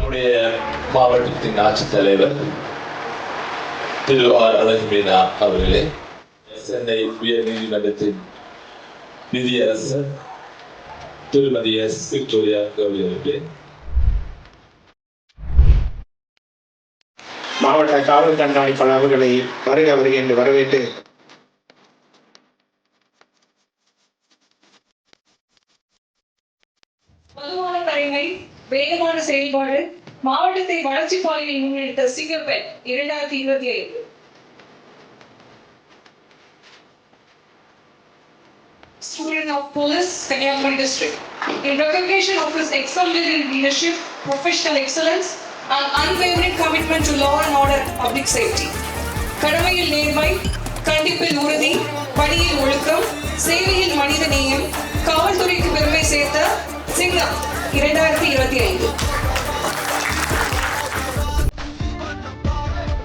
நம்முடைய மாவட்டத்தின் ஆட்சித்தலைவர் திரு ஆர் அழகுமீனா அவர்களே, சென்னை உயர் நீதிமன்றத்தின் நிதியரசர் திருமதி எஸ் விக்டோரியா கௌரி அவர்களே, மாவட்ட காவல் கண்காணிப்பாளர் அவர்களை வருக என்று வரவேற்று பொதுவான தலைமை, வேகமான செயல்பாடு, மாவட்டத்தை வளர்ச்சி பாதையில் முன்னெடுத்த சிங்கப்பெண் 2025. Student of Police, Kanyakumari District. In recognition of his exemplary leadership, professional excellence, and unwavering commitment to law and order and public safety. கடமையில் நேர்மை, கண்டிப்பில் உறுதி, பணியில் ஒழுக்கம், சேவையில் மனித நேயம், காவல்துறைக்கு பெருமை சேர்த்த சிங்கம் 2025.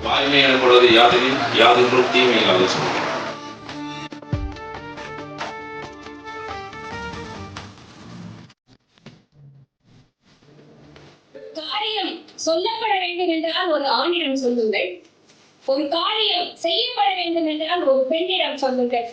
வாய்மை எனப்படுவது யாதெனில் யாதொன்றும் தீமை இல்லாத சொல்லும். காரியம் சொல்லப்பட வேண்டும் என்றால் ஒரு ஆணிடம் சொல்லுங்கள், ஒரு காரியம் செய்யப்பட வேண்டும் என்றால் ஒரு பெண்ணிடம் சொல்லுங்கள்.